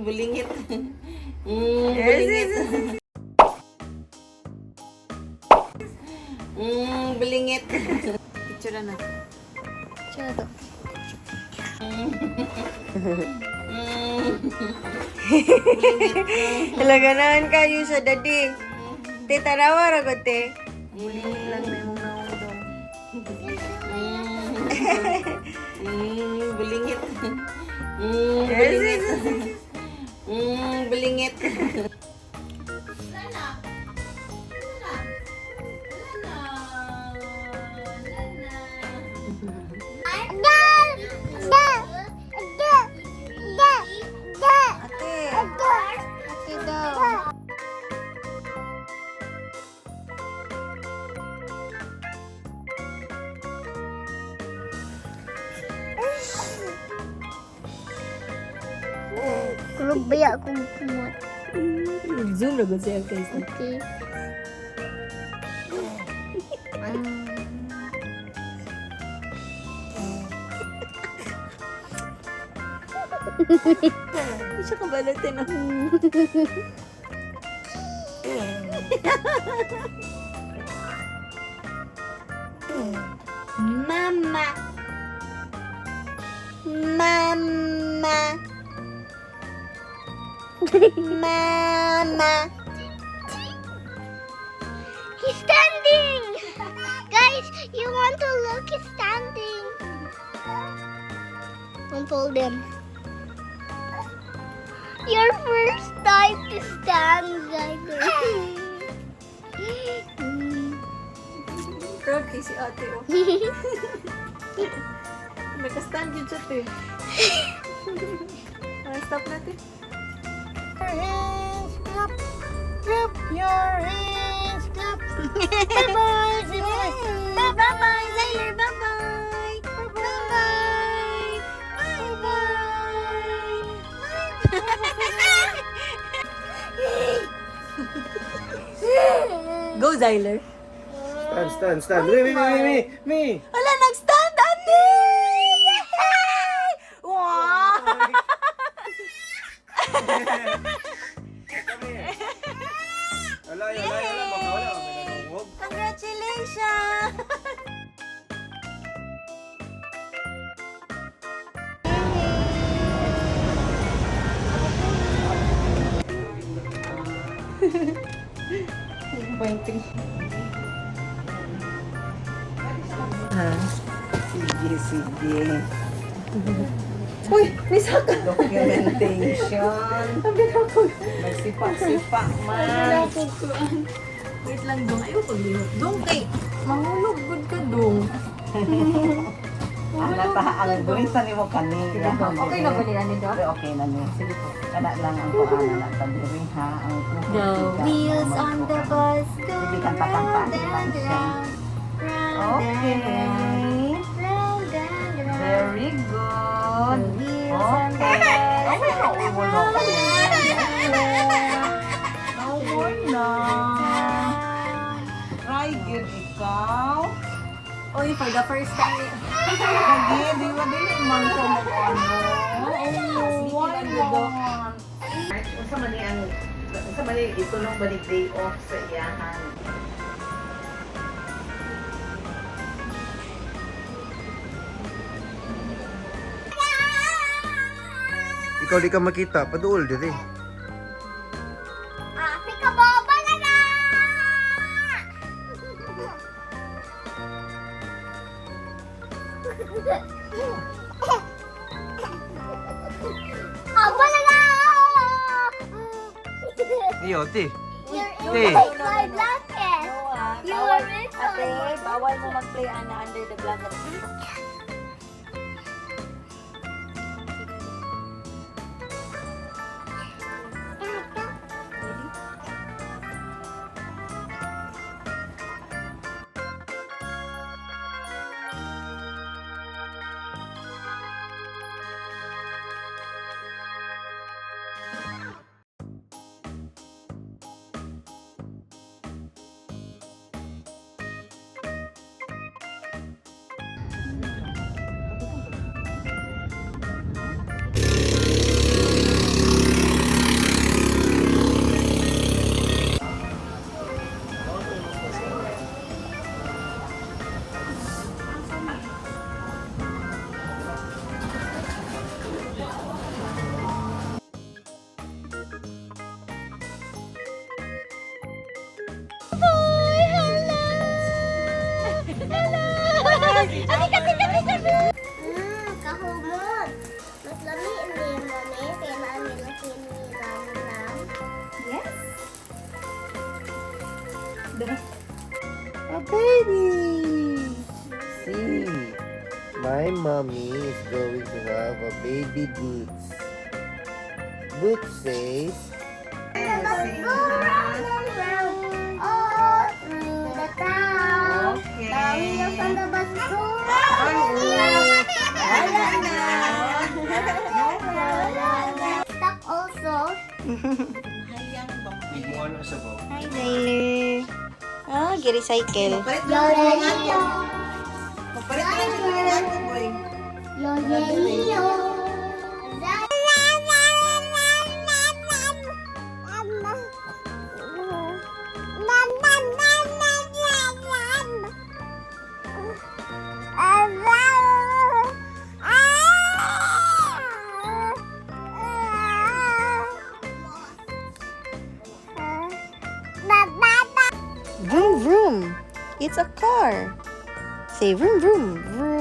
Bulingit. Bulingit. Bulingit. Picture na. Picture to. Talaganahan kayo sa dadi. Te, tarawa ragot te. Bulingit lang na yung naudong. Bulingit. Bulingit. Bulingit. Ate daw. Kalau banyak aku muat. Zoom ragot siya face. Okay. Hindi siya kabalatin ako. Mama. Mama. Mama. He's standing. Guys, you want to look? He's standing. Don't hold him. Your first time to stand, Zyler. Proud kay si ate, oh. Naka-stand yun siya, te. Stop natin. Your hands clap. Clap your hands clap. Bye-bye, Zyler. Bye-bye, Zyler. Bye-bye. Bye-bye. Bye-bye. Go, Zyler. Stand. Me. Wala, nag-stand, ate! Yay! Wow! Wala. Baka wala. May nanungog. Congratulations! Pointing. Sige. Uy, may saka! Documentation. Magsipa-sipa man. Wait lang, dong. Ayaw paglihot. Dong, kay mahulog good ka, dong. Ang burisa ni mo kanina. Okay na ba nila nito? Okay na ni. Sige po. Kana lang ang kuana na tagdiri ha. Ang The wheels on the bus go Hindi kang tatampan lang siya. Okay. round and round. Very good. The wheels on the Okay. bus No more na. Try good ikaw. Uy, for the first time. Lagi, di ba dili man ko mag-ano? Why not? Unsa man ni ito nung balik day off sa iyahan. Ikaw di ka makita. Paduol diri. Pika-boba na na! Aba na na! Iyo, ti. You're Hey. in my blanket. You Bawal, are in ate, my bawal mo mag-play ana under the blanket. Kahumot. Mas lami ini mami. Kailangan nila sinilang. Yes. A baby! See, my mommy is going to have a baby Boots. Boots says, Go round and round. All through the town. Okay. The wheels on the bus go Ay, round. wala na. Stuck also. Hayang bang. "Big mo ano sa bawah." Hi, Tyler. Ah, giri-cycle. Papalit na lang Yo, yung yo, Papalit na lang yung ato, boy. yo, yo, yo. Vroom, vroom. It's a car. Say vroom, vroom, vroom.